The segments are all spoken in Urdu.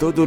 2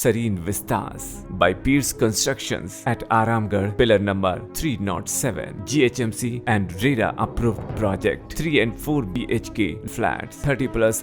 Serene Vistas by Pierce Constructions at Aramgarh, pillar number 307, GHMC and RERA approved project। 3 and 4 BHK flats, 30+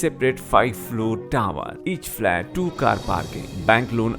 separate 5-floor tower, each flat 2 car parking, bank loan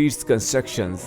Pierce Constructions,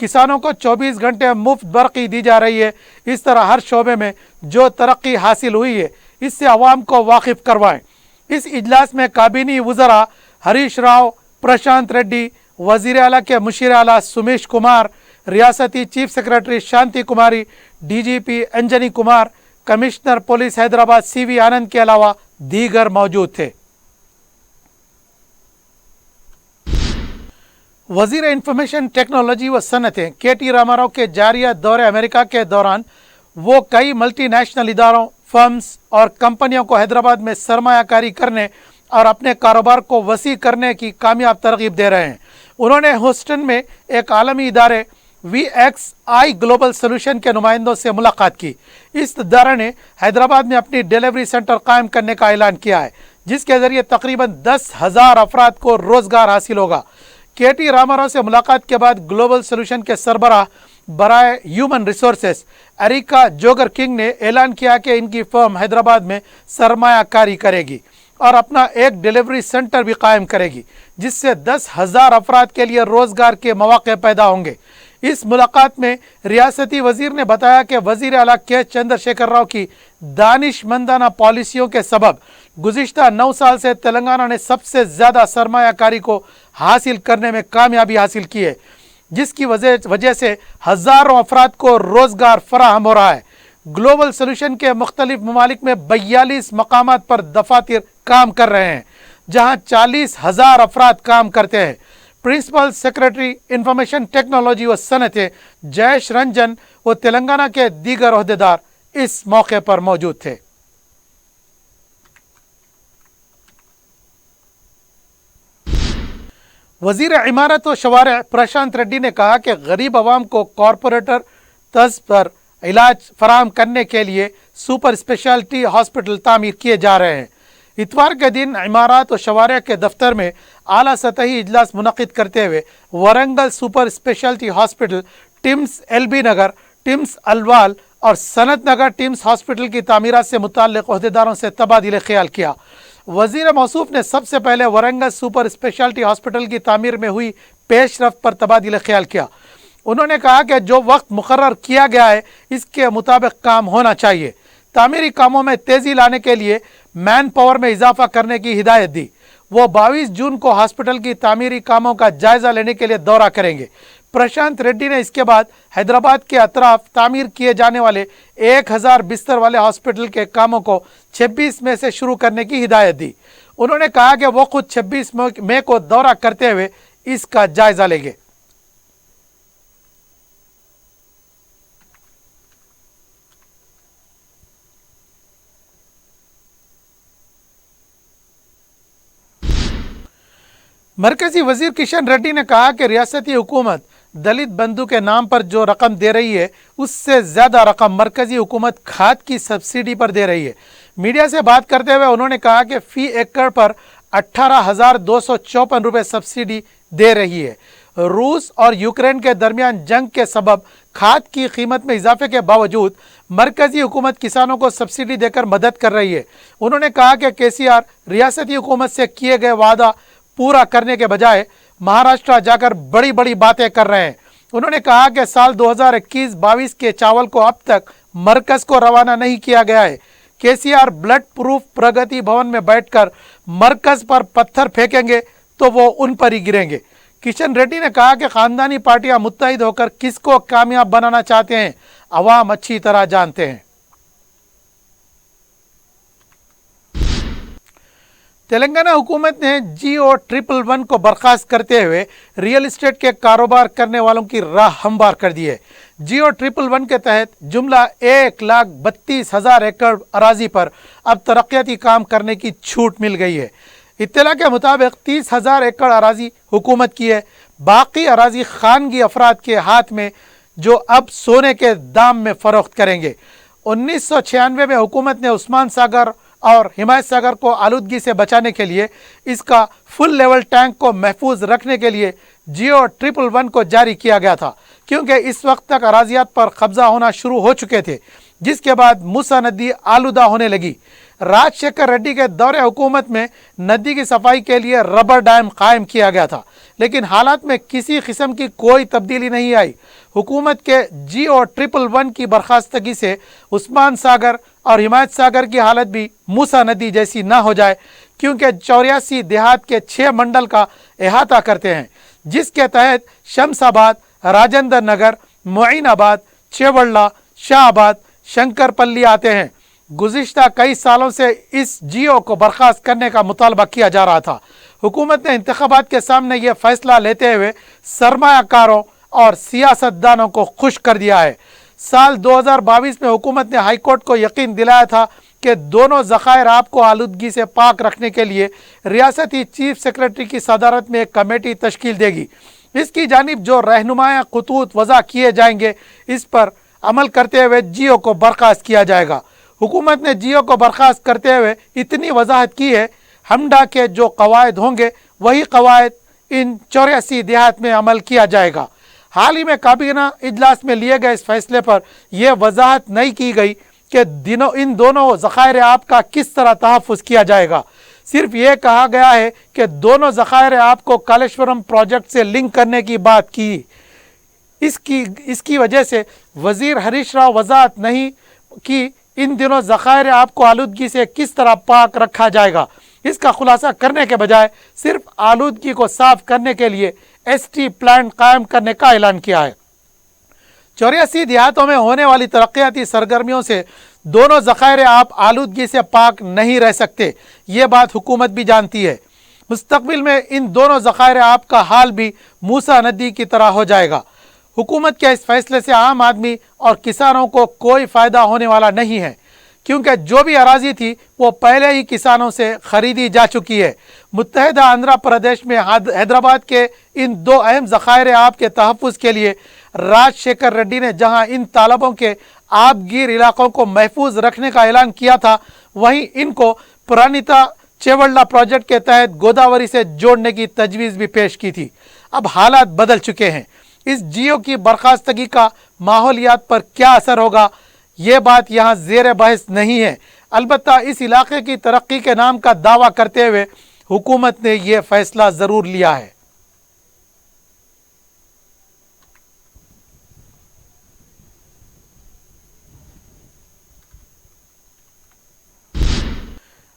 کسانوں کو 24 گھنٹے مفت برقی دی جا رہی ہے۔ اس طرح ہر شعبے میں جو ترقی حاصل ہوئی ہے اس سے عوام کو واقف کروائیں۔ اس اجلاس میں کابینی وزراء ہریش راؤ، پرشانت ریڈی، وزیر اعلیٰ کے مشیر اعلیٰ سمیش کمار، ریاستی چیف سیکرٹری شانتی کماری، ڈی جی پی انجنی کمار، کمشنر پولیس حیدرآباد سی وی آنند کے علاوہ دیگر موجود تھے۔ وزیر انفارمیشن ٹیکنالوجی و صنعتیں کے ٹی راما راؤ کے جاریہ دورے امریکہ کے دوران وہ کئی ملٹی نیشنل اداروں، فرمز اور کمپنیوں کو حیدرآباد میں سرمایہ کاری کرنے اور اپنے کاروبار کو وسیع کرنے کی کامیاب ترغیب دے رہے ہیں۔ انہوں نے ہیوسٹن میں ایک عالمی ادارے وی ایکس آئی گلوبل سولوشن کے نمائندوں سے ملاقات کی۔ اس ادارے نے حیدرآباد میں اپنی ڈیلیوری سینٹر قائم کرنے کا اعلان کیا ہے، جس کے ذریعے تقریباً 10,000 افراد کو روزگار حاصل ہوگا۔ کے ٹی راما راؤ سے ملاقات کے بعد گلوبل سولوشن کے سربراہ برائے human resources Areeka jogger king نے اعلان کیا کہ ان کی فرم حیدرآباد میں سرمایہ کاری کرے گی اور اپنا ایک ڈیلیوری سینٹر بھی قائم کرے گی، جس سے 10,000 افراد کے لیے روزگار کے مواقع پیدا ہوں گے۔ اس ملاقات میں ریاستی وزیر نے بتایا کہ وزیر اعلیٰ کے چندر شیکھر راؤ کی دانش مندانہ پالیسیوں کے سبب گزشتہ 9 سال سے تلنگانہ نے سب سے زیادہ سرمایہ کاری کو حاصل کرنے میں کامیابی حاصل کی ہے، جس کی وجہ سے ہزاروں افراد کو روزگار فراہم ہو رہا ہے۔ گلوبل سولوشن کے مختلف ممالک میں 42 مقامات پر دفاتر کام کر رہے ہیں، جہاں 40,000 افراد کام کرتے ہیں۔ پرنسپل سیکرٹری انفارمیشن ٹیکنالوجی و صنعتیں جیش رنجن و تلنگانہ کے دیگر عہدیدار اس موقع پر موجود تھے۔ وزیر عمارت و شوارع پرشانت ریڈی نے کہا کہ غریب عوام کو کارپوریٹر طرز پر علاج فراہم کرنے کے لیے سپر اسپیشلٹی ہاسپٹل تعمیر کیے جا رہے ہیں۔ اتوار کے دن عمارات و شوارع کے دفتر میں اعلیٰ سطحی اجلاس منعقد کرتے ہوئے Warangal super speciality hospital, TIMS L B Nagar, TIMS Alwal اور سنت نگر ٹمس ہاسپٹل کی تعمیرات سے متعلق عہدیداروں سے تبادلہ خیال کیا۔ وزیر موصوف نے سب سے پہلے ورنگل سپر اسپیشلٹی ہاسپٹل کی تعمیر میں ہوئی پیش رفت پر تبادلہ خیال کیا۔ انہوں نے کہا کہ جو وقت مقرر کیا گیا ہے اس کے مطابق کام ہونا چاہیے۔ تعمیری کاموں میں تیزی لانے کے لیے مین پاور میں اضافہ کرنے کی ہدایت دی۔ وہ 22 جون کو ہاسپٹل کی تعمیری کاموں کا جائزہ لینے کے لیے دورہ کریں گے۔ پرشانت ریڈی نے اس کے بعد حیدرآباد کے اطراف تعمیر کیے جانے والے 1000 بستر والے ہاسپٹل کے کاموں کو 26 مئی سے شروع کرنے کی ہدایت دی۔ انہوں نے کہا کہ وہ خود 26 مئی کو دورہ کرتے ہوئے اس کا جائزہ لیں گے۔ مرکزی وزیر کشن ریڈی نے کہا کہ ریاستی حکومت دلت بندھو کے نام پر جو رقم دے رہی ہے اس سے زیادہ رقم مرکزی حکومت کھاد کی سبسڈی پر دے رہی ہے۔ میڈیا سے بات کرتے ہوئے انہوں نے کہا کہ فی ایکڑ پر 18,254 روپے سبسڈی دے رہی ہے۔ روس اور یوکرین کے درمیان جنگ کے سبب کھاد کی قیمت میں اضافے کے باوجود مرکزی حکومت کسانوں کو سبسڈی دے کر مدد کر رہی ہے۔ انہوں نے کہا کہ کے سی آر ریاستی حکومت سے کیے گئے وعدہ پورا کرنے کے بجائے مہاراشٹر جا کر بڑی بڑی باتیں کر رہے ہیں۔ انہوں نے کہا کہ سال 2021-22 کے چاول کو اب تک مرکز کو روانہ نہیں کیا گیا ہے۔ کے C R blood proof Pragati Bhavan میں بیٹھ کر مرکز پر پتھر پھینکیں گے تو وہ ان پر ہی گریں گے۔ کشن ریڈی نے کہا کہ خاندانی پارٹیاں متحد ہو کر کس کو کامیاب بنانا چاہتے ہیں عوام اچھی طرح جانتے ہیں۔ تلنگانہ حکومت نے GO111 کو برخاست کرتے ہوئے ریئل اسٹیٹ کے کاروبار کرنے والوں کی راہ ہموار کر دی ہے۔ GO111 کے تحت جملہ 1,32,000 ایکڑ اراضی پر اب ترقیاتی کام کرنے کی چھوٹ مل گئی ہے۔ اطلاع کے مطابق 30,000 ایکڑ اراضی حکومت کی ہے، باقی اراضی خانگی افراد کے ہاتھ میں جو اب سونے کے دام میں فروخت کریں گے۔ 1996 میں حکومت نے عثمان ساگر اور حمایت ساگر کو آلودگی سے بچانے کے لیے اس کا فل لیول ٹینک کو محفوظ رکھنے کے لیے GO111 کو جاری کیا گیا تھا، کیونکہ اس وقت تک اراضیات پر قبضہ ہونا شروع ہو چکے تھے، جس کے بعد موسیٰ ندی آلودہ ہونے لگی۔ راج شیکھر ریڈی کے دور حکومت میں ندی کی صفائی کے لیے ربر ڈیم قائم کیا گیا تھا، لیکن حالات میں کسی قسم کی کوئی تبدیلی نہیں آئی۔ حکومت کے GO111 کی برخاستگی سے عثمان ساگر اور حمایت ساگر کی حالت بھی موسیٰ ندی جیسی نہ ہو جائے، کیونکہ 84 دیہات کے 6 منڈل کا احاطہ کرتے ہیں، جس کے تحت شمس آباد، راجندر نگر، معین آباد، چیوڑلہ، شاہ آباد، شنکر پلی آتے ہیں۔ گزشتہ کئی سالوں سے اس GO کو برخاست کرنے کا مطالبہ کیا جا رہا تھا۔ حکومت نے انتخابات کے سامنے یہ فیصلہ لیتے ہوئے سرمایہ کاروں اور سیاست دانوں کو خوش کر دیا ہے۔ سال 2022 میں حکومت نے ہائی کورٹ کو یقین دلایا تھا کہ دونوں ذخائر آب کو آلودگی سے پاک رکھنے کے لیے ریاستی چیف سیکرٹری کی صدارت میں ایک کمیٹی تشکیل دے گی۔ اس کی جانب جو رہنمایہ خطوط وضع کیے جائیں گے، اس پر عمل کرتے ہوئے GO کو برخاست کیا جائے گا۔ حکومت نے GO کو برخاست کرتے ہوئے اتنی وضاحت کی ہے، ہمڈا کے جو قواعد ہوں گے وہی قواعد ان 84 دیہات میں عمل کیا جائے گا۔ حال ہی میں کابینہ اجلاس میں لیے گئے اس فیصلے پر یہ وضاحت نہیں کی گئی کہ ان دونوں ذخائر آب کا کس طرح تحفظ کیا جائے گا۔ صرف یہ کہا گیا ہے کہ دونوں ذخائر آب کو کالیشورم پروجیکٹ سے لنک کرنے کی بات کی۔ اس کی وجہ سے وزیر ہریش راؤ وضاحت نہیں کہ ان دنوں ذخائر آب کو آلودگی سے کس طرح پاک رکھا جائے گا۔ اس کا خلاصہ کرنے کے بجائے صرف آلودگی کو صاف کرنے کے لیے ST پلانٹ قائم کرنے کا اعلان کیا ہے۔ 84 دیہاتوں میں ہونے والی ترقیاتی سرگرمیوں سے دونوں ذخائر آب آلودگی سے پاک نہیں رہ سکتے، یہ بات حکومت بھی جانتی ہے۔ مستقبل میں ان دونوں ذخائر آب کا حال بھی موسیٰ ندی کی طرح ہو جائے گا۔ حکومت کے اس فیصلے سے عام آدمی اور کسانوں کو کوئی فائدہ ہونے والا نہیں ہے، کیونکہ جو بھی اراضی تھی وہ پہلے ہی کسانوں سے خریدی جا چکی ہے۔ متحدہ آندھرا پردیش میں حیدرآباد کے ان دو اہم ذخائر آب کے تحفظ کے لیے راج شیکھر ریڈی نے جہاں ان تالابوں کے آب گیر علاقوں کو محفوظ رکھنے کا اعلان کیا تھا، وہیں ان کو پرانیتا چیوڑلہ پروجیکٹ کے تحت گوداوری سے جوڑنے کی تجویز بھی پیش کی تھی۔ اب حالات بدل چکے ہیں۔ اس GO کی برخاستگی کا ماحولیات پر کیا اثر ہوگا، یہ بات یہاں زیر بحث نہیں ہے۔ البتہ اس علاقے کی ترقی کے نام کا دعویٰ کرتے ہوئے حکومت نے یہ فیصلہ ضرور لیا ہے۔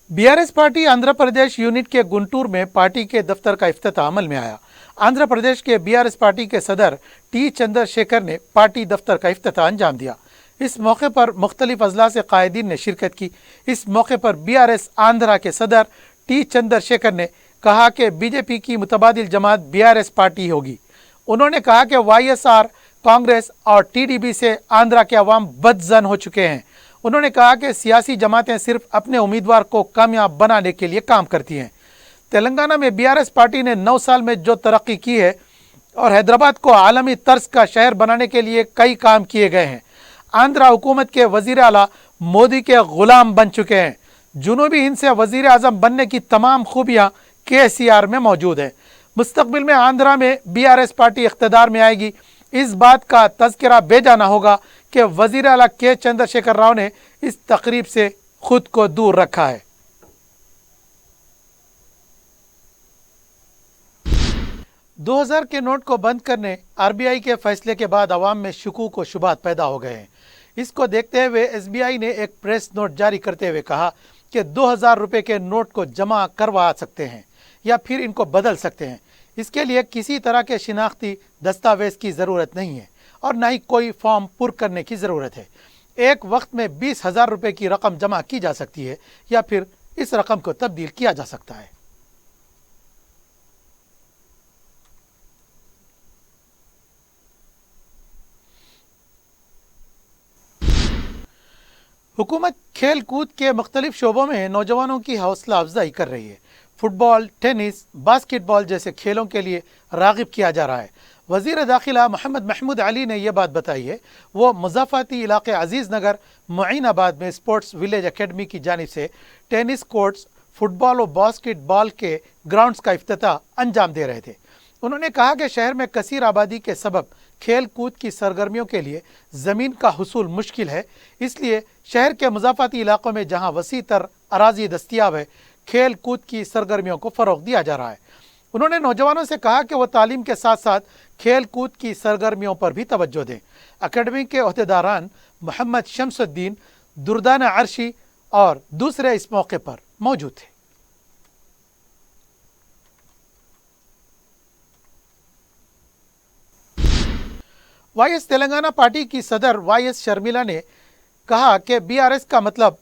BRS party Andhra Pradesh unit کے گنٹور میں پارٹی کے دفتر کا افتتاح عمل میں آیا۔ آندھرا پردیش کے BRS پارٹی کے صدر T چندر شیکھر نے پارٹی دفتر کا افتتاح انجام دیا۔ اس موقع پر مختلف اضلاع سے قائدین نے شرکت کی۔ اس موقع پر BRS آندھرا کے صدر T چندر شیکھر نے کہا کہ BJP کی متبادل جماعت BRS پارٹی ہوگی۔ انہوں نے کہا کہ YSR، کانگریس اور TDP سے آندھرا کے عوام بدظن ہو چکے ہیں۔ انہوں نے کہا کہ سیاسی جماعتیں صرف اپنے امیدوار کو کامیاب بنانے کے لیے کام کرتی ہیں۔ تلنگانہ میں BRS پارٹی نے 9 سال میں جو ترقی کی ہے اور حیدرآباد کو عالمی طرز کا شہر بنانے کے لیے کئی کام کیے گئے ہیں۔ آندھرا حکومت کے وزیر اعلیٰ مودی کے غلام بن چکے ہیں۔ جنوبی ہند سے وزیر اعظم بننے کی تمام خوبیاں KCR میں موجود ہیں۔ مستقبل میں آندھرا میں BRS پارٹی اقتدار میں آئے گی۔ اس بات کا تذکرہ بے جانا ہوگا کہ وزیر اعلیٰ K چندر شیکھر راؤ نے اس تقریب سے خود کو دور رکھا ہے۔ 2000 کے نوٹ کو بند کرنے RBI کے فیصلے کے بعد عوام میں شکوک و شبہات پیدا ہو گئے ہیں۔ اس کو دیکھتے ہوئے SBI نے ایک پریس نوٹ جاری کرتے ہوئے کہا کہ 2000 روپے کے نوٹ کو جمع کروا سکتے ہیں یا پھر ان کو بدل سکتے ہیں۔ اس کے لیے کسی طرح کے شناختی دستاویز کی ضرورت نہیں ہے اور نہ ہی کوئی فارم پر کرنے کی ضرورت ہے۔ ایک وقت میں 20,000 روپے کی رقم جمع کی جا سکتی ہے یا پھر اس رقم کو تبدیل کیا جا سکتا ہے۔ حکومت کھیل کود کے مختلف شعبوں میں نوجوانوں کی حوصلہ افزائی کر رہی ہے۔ فٹ بال، ٹینس، باسکٹ بال جیسے کھیلوں کے لیے راغب کیا جا رہا ہے۔ وزیر داخلہ محمد محمود علی نے یہ بات بتائی ہے۔ وہ مضافاتی علاقے عزیز نگر معین آباد میں اسپورٹس ولیج اکیڈمی کی جانب سے ٹینس کورٹس، فٹ بال اور باسکٹ بال کے گراؤنڈز کا افتتاح انجام دے رہے تھے۔ انہوں نے کہا کہ شہر میں کثیر آبادی کے سبب کھیل کود کی سرگرمیوں کے لیے زمین کا حصول مشکل ہے، اس لیے شہر کے مضافاتی علاقوں میں جہاں وسیع تر اراضی دستیاب ہے، کھیل کود کی سرگرمیوں کو فروغ دیا جا رہا ہے۔ انہوں نے نوجوانوں سے کہا کہ وہ تعلیم کے ساتھ ساتھ کھیل کود کی سرگرمیوں پر بھی توجہ دیں۔ اکیڈمی کے عہدیداران محمد شمس الدین، دردان عرشی اور دوسرے اس موقع پر موجود تھے۔ وائی ایس تلنگانہ پارٹی کی صدر وائی ایس شرمیلا نے کہا کہ بی آر ایس کا مطلب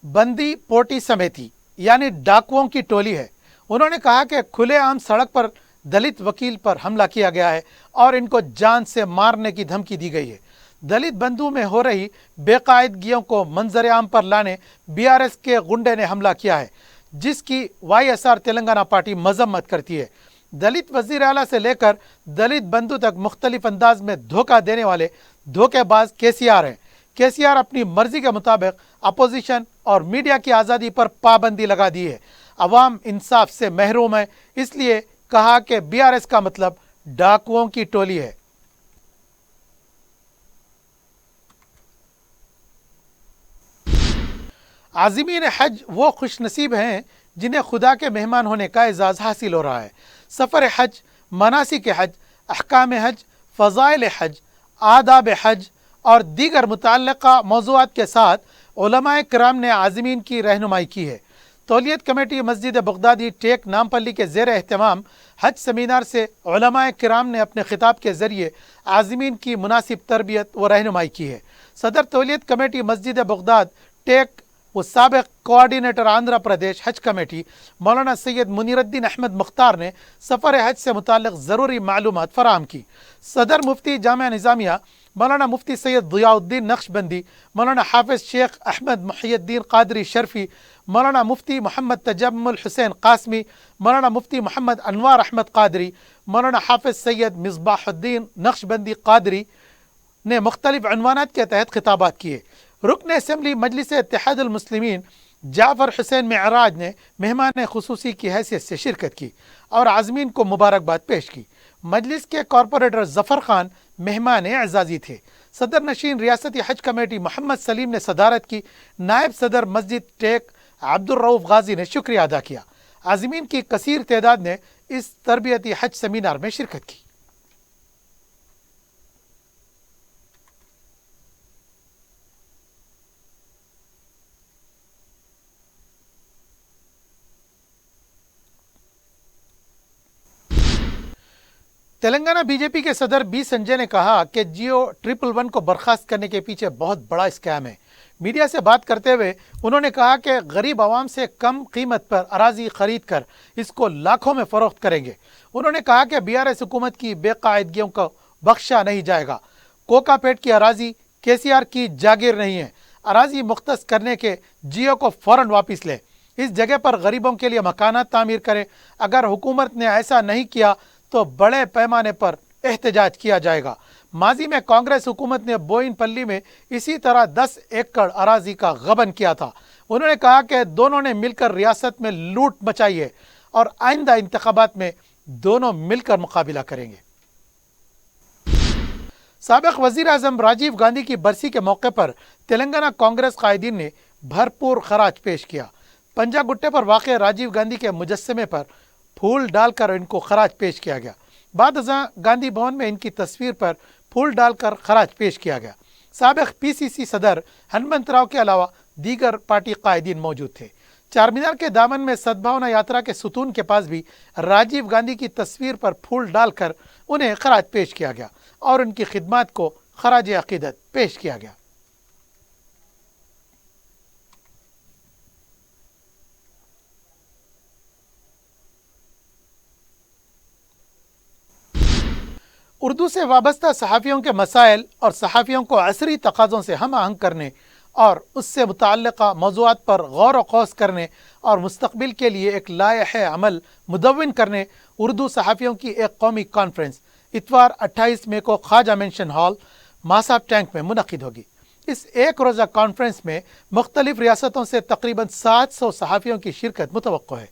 بندی پوٹی سمیتی یعنی ڈاکوؤں کی ٹولی ہے۔ انہوں نے کہا کہ کھلے عام سڑک پر دلت وکیل پر حملہ کیا گیا ہے اور ان کو جان سے مارنے کی دھمکی دی گئی ہے۔ دلت بندھو میں ہو رہی بے قاعدگیوں کو منظر عام پر لانے بی آر ایس کے غنڈے نے حملہ کیا ہے، جس کی وائی ایس آر تلنگانہ پارٹی مذمت کرتی ہے۔ دلت وزیر اعلیٰ سے لے کر دلت بندھو تک مختلف انداز میں دھوکہ دینے والے دھوکے باز کے سی آر ہیں۔ کے سی آر اپنی مرضی کے مطابق اپوزیشن اور میڈیا کی آزادی پر پابندی لگا دی ہے۔ عوام انصاف سے محروم ہے، اس لیے کہا کہ بی آر ایس کا مطلب ڈاکوؤں کی ٹولی ہے۔ عازمین حج وہ خوش نصیب ہیں جنہیں خدا کے مہمان ہونے کا اعزاز حاصل ہو رہا ہے۔ سفر حج، مناسک حج، احکام حج، فضائل حج، آداب حج اور دیگر متعلقہ موضوعات کے ساتھ علماء کرام نے عازمین کی رہنمائی کی ہے۔ تولیت کمیٹی مسجد بغدادی ٹیک نامپلی کے زیر اہتمام حج سیمینار سے علماء کرام نے اپنے خطاب کے ذریعے عازمین کی مناسب تربیت و رہنمائی کی ہے۔ صدر تولیت کمیٹی مسجد بغداد ٹیک و سابق کوآرڈینیٹر آندھرا پردیش حج کمیٹی مولانا سید منیر الدین احمد مختار نے سفر حج سے متعلق ضروری معلومات فراہم کی۔ صدر مفتی جامعہ نظامیہ مولانا مفتی سید ضیاء الدین نقشبندی، مولانا حافظ شیخ احمد محی الدین قادری شرفی، مولانا مفتی محمد تجمل حسین قاسمی، مولانا مفتی محمد انوار احمد قادری، مولانا حافظ سید مصباح الدین نقشبندی قادری نے مختلف عنوانات کے تحت خطابات کیے۔ رکن اسمبلی مجلس اتحاد المسلمین جعفر حسین معراج نے مہمان خصوصی کی حیثیت سے شرکت کی اور عازمین کو مبارکباد پیش کی۔ مجلس کے کارپوریٹر ظفر خان مہمان اعزازی تھے۔ صدر نشین ریاستی حج کمیٹی محمد سلیم نے صدارت کی۔ نائب صدر مسجد ٹیک عبد الرؤف غازی نے شکریہ ادا کیا۔ عازمین کی کثیر تعداد نے اس تربیتی حج سیمینار میں شرکت کی۔ تلنگانہ بی جے پی کے صدر بی سنجے نے کہا کہ جیو 111 کو برخاست کرنے کے پیچھے بہت بڑا اسکیم ہے۔ میڈیا سے بات کرتے ہوئے انہوں نے کہا کہ غریب عوام سے کم قیمت پر اراضی خرید کر اس کو لاکھوں میں فروخت کریں گے۔ انہوں نے کہا کہ بی آر ایس حکومت کی بے قاعدگیوں کو بخشا نہیں جائے گا۔ کوکا پیٹ کی اراضی کے سی آر کی جاگیر نہیں ہے۔ اراضی مختص کرنے کے جیو کو فوراً واپس لے، اس جگہ پر غریبوں کے لیے مکانات تعمیر کرے۔ اگر حکومت نے ایسا نہیں کیا تو بڑے پیمانے پر احتجاج کیا جائے گا۔ ماضی میں کانگریس حکومت نے بوئن پلی میں اسی طرح 10 ایکڑ اراضی کا غبن کیا تھا۔ انہوں نے کہا کہ دونوں نے مل کر ریاست میں لوٹ مچائی ہے اور آئندہ انتخابات میں دونوں مل کر مقابلہ کریں گے۔ سابق وزیر اعظم راجیو گاندھی کی برسی کے موقع پر تلنگانہ کانگریس قائدین نے بھرپور خراج پیش کیا۔ پنجا گٹے پر واقع راجیو گاندھی کے مجسمے پر پھول ڈال کر ان کو خراج پیش کیا گیا۔ بعد ازاں گاندھی بھون میں ان کی تصویر پر پھول ڈال کر خراج پیش کیا گیا۔ سابق پی سی سی صدر ہنمنت راؤ کے علاوہ دیگر پارٹی قائدین موجود تھے۔ چار مینار کے دامن میں سدبھاونا یاترا کے ستون کے پاس بھی راجیو گاندھی کی تصویر پر پھول ڈال کر انہیں خراج پیش کیا گیا اور ان کی خدمات کو خراج عقیدت پیش کیا گیا۔ اردو سے وابستہ صحافیوں کے مسائل اور صحافیوں کو عصری تقاضوں سے ہم آہنگ کرنے اور اس سے متعلقہ موضوعات پر غور و خوض کرنے اور مستقبل کے لیے ایک لائحہ عمل مدون کرنے اردو صحافیوں کی ایک قومی کانفرنس اتوار 28 مئی کو خواجہ مینشن ہال ماساب ٹینک میں منعقد ہوگی۔ اس ایک روزہ کانفرنس میں مختلف ریاستوں سے تقریباً 700 صحافیوں کی شرکت متوقع ہے۔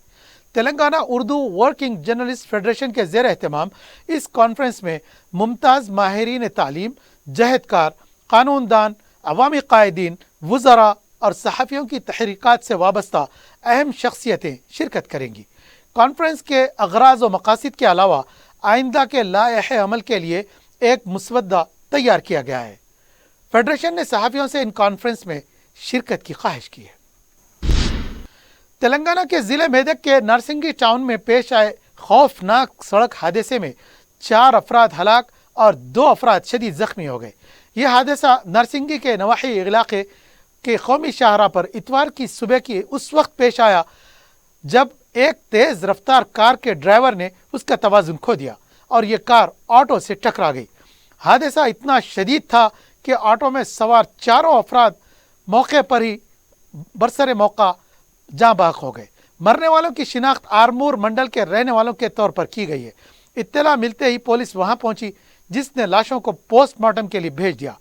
Telangana Urdu working journalist federation کے زیر اہتمام اس کانفرنس میں ممتاز ماہرین تعلیم، جہد کار، قانون دان، عوامی قائدین، وزراء اور صحافیوں کی تحریکات سے وابستہ اہم شخصیتیں شرکت کریں گی۔ کانفرنس کے اغراض و مقاصد کے علاوہ آئندہ کے لائحہ عمل کے لیے ایک مسودہ تیار کیا گیا ہے۔ فیڈریشن نے صحافیوں سے ان کانفرنس میں شرکت کی خواہش کی ہے۔ تلنگانہ کے ضلع میدک کے نرسنگی ٹاؤن میں پیش آئے خوفناک سڑک حادثے میں 4 افراد ہلاک اور 2 افراد شدید زخمی ہو گئے۔ یہ حادثہ نرسنگی کے نواحی علاقے کے قومی شاہراہ پر اتوار کی صبح کی اس وقت پیش آیا جب ایک تیز رفتار کار کے ڈرائیور نے اس کا توازن کھو دیا اور یہ کار آٹو سے ٹکرا گئی۔ حادثہ اتنا شدید تھا کہ آٹو میں سوار 4 افراد موقع پر ہی برسر موقع جاں بحق ہو گئے۔ مرنے والوں کی شناخت آرمور منڈل کے رہنے والوں کے طور پر کی گئی ہے۔ اطلاع ملتے ہی پولیس وہاں پہنچی جس نے لاشوں کو پوسٹ مارٹم کے لیے بھیج دیا۔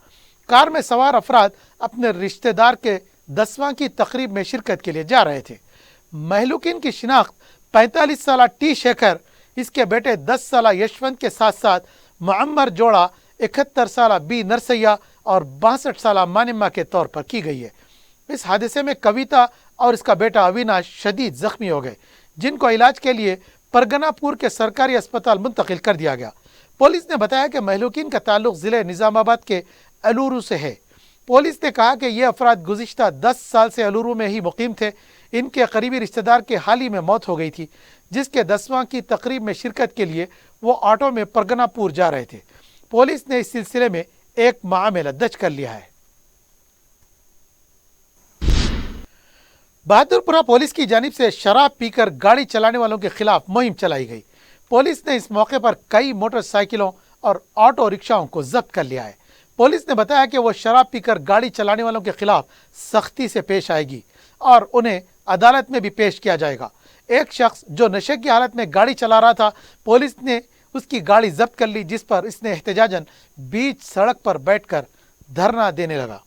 کار میں سوار افراد اپنے رشتہ دار کے 10واں کی تقریب میں شرکت کے لیے جا رہے تھے۔ مہلوکین کی شناخت 45 سالہ ٹی شیکھر، اس کے بیٹے 10 سالہ یشونت کے ساتھ ساتھ معمر جوڑا 71 سالہ بی نرسیا اور 62 سالہ مانما کے طور پر کی گئی ہے۔ اس حادثے میں کویتا اور اس کا بیٹا اویناش شدید زخمی ہو گئے جن کو علاج کے لیے پرگنہ پور کے سرکاری اسپتال منتقل کر دیا گیا۔ پولیس نے بتایا کہ مہلوکین کا تعلق ضلع نظام آباد کے الورو سے ہے۔ پولیس نے کہا کہ یہ افراد گزشتہ 10 سال سے الورو میں ہی مقیم تھے۔ ان کے قریبی رشتہ دار کے حال ہی میں موت ہو گئی تھی جس کے 10واں کی تقریب میں شرکت کے لیے وہ آٹو میں پرگنہ پور جا رہے تھے۔ پولیس نے اس سلسلے میں ایک معاملہ درج کر لیا ہے۔ بہادر پورہ پولیس کی جانب سے شراب پی کر گاڑی چلانے والوں کے خلاف مہم چلائی گئی۔ پولیس نے اس موقع پر کئی موٹر سائیکلوں اور آٹو رکشاؤں کو ضبط کر لیا ہے۔ پولیس نے بتایا کہ وہ شراب پی کر گاڑی چلانے والوں کے خلاف سختی سے پیش آئے گی اور انہیں عدالت میں بھی پیش کیا جائے گا۔ ایک شخص جو نشے کی حالت میں گاڑی چلا رہا تھا، پولیس نے اس کی گاڑی ضبط کر لی جس پر اس نے احتجاجاً بیچ سڑک پر بیٹھ کر دھرنا دینے لگا۔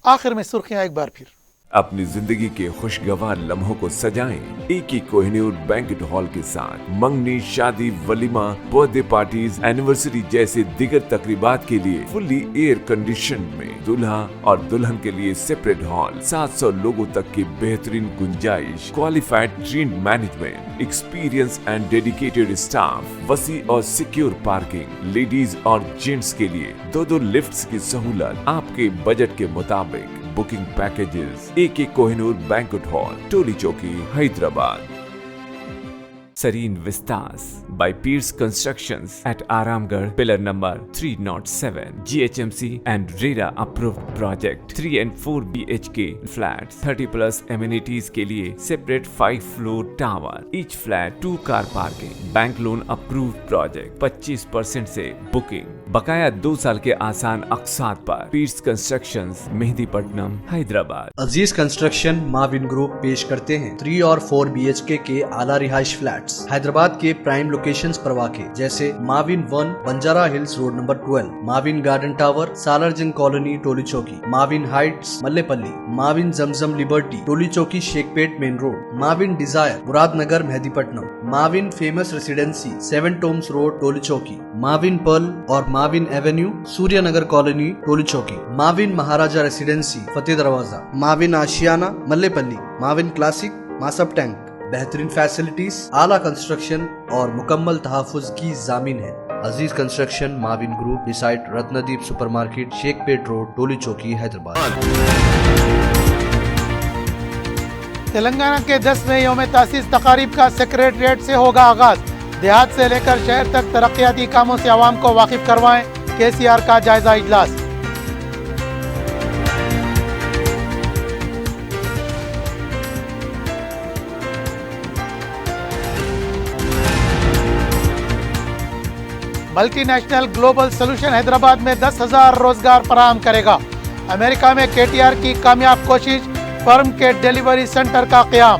آخر میں سرخیاں ایک بار پھر۔ اپنی زندگی کے خوشگوار لمحوں کو سجائیں ایک ہی کوہنور بینکٹ ہال کے ساتھ۔ منگنی، شادی، ولیمہ، برتھ ڈے پارٹیز، اینیورسری جیسے دیگر تقریبات کے لیے فلی ایئر کنڈیشن میں دلہا اور دلہن کے لیے سیپریٹ ہال، 700 لوگوں تک کی بہترین گنجائش، qualified trained management, experience and dedicated staff, وسیع اور سیکیور پارکنگ، لیڈیز اور جینٹس کے لیے 2 لفٹس کی سہولت آپ کے بجٹ کے مطابق۔ بکنگ پیکیجز ایک کوہنور banquet hall, Toli Chowki, Hyderabad. Serene Vistas by Pierce Constructions at Aramgarh, pillar number 307, GHMC and RERA approved project। 3 and 4 BHK flats, 30 plus amenities کے لیے separate 5 floor tower, each flat 2 car parking, bank loan approved project، 25% سے booking، بقایا 2 سال کے آسان اقساط پر۔ Pierce Constructions، مہدی پٹنم، حیدرآباد۔ عزیز کنسٹرکشن معاون گروپ پیش کرتے ہیں 3 اور 4 BHK کے اعلیٰ رہائش فلیٹس حیدرآباد کے پرائم لوکیشنز پر واقع، جیسے معاون 1 بنجارہ ہلز روڈ نمبر 12، معاون garden tower Salar Jung colony Toli Chowki, معاون ہائٹس ملے پلی، معاون زمزم لبرٹی ٹولی چوکی شیخ پیٹ مین روڈ، معاون ڈیزائر مراد نگر مہدی پٹنم، معاون فیمس ریسیڈنسی 7 ٹومز روڈ ٹولی چوکی، معاون پرل اور معاون ایونیو سوریہ نگر کالونی ٹولی چوکی، معاون مہاراجہ ریسیڈنسی فتح دروازہ، معاون آشیانہ ملے پلی، معاون کلاسک ماسب ٹینک۔ بہترین فیسلٹیز، اعلیٰ کنسٹرکشن اور مکمل تحفظ کی ضامن ہے۔ عزیز کنسٹرکشن معاون گروپ، ڈیسائٹ رتندیپ سپر مارکیٹ، شیخ پیٹ روڈ، ٹولی چوکی، حیدرآباد۔ تلنگانہ کے 10ویں یوم تاسیس تقاریب کا سیکریٹریٹ سے ہوگا آغاز۔ دیہات سے لے کر شہر تک ترقیاتی کاموں سے عوام کو واقف کروائیں، KCR کا جائزہ اجلاس۔ Multi national global solution Hyderabad میں 10,000 روزگار فراہم کرے گا۔ امریکہ میں KTR کی کامیاب کوشش، فرم کے ڈیلیوری سینٹر کا قیام۔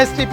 STP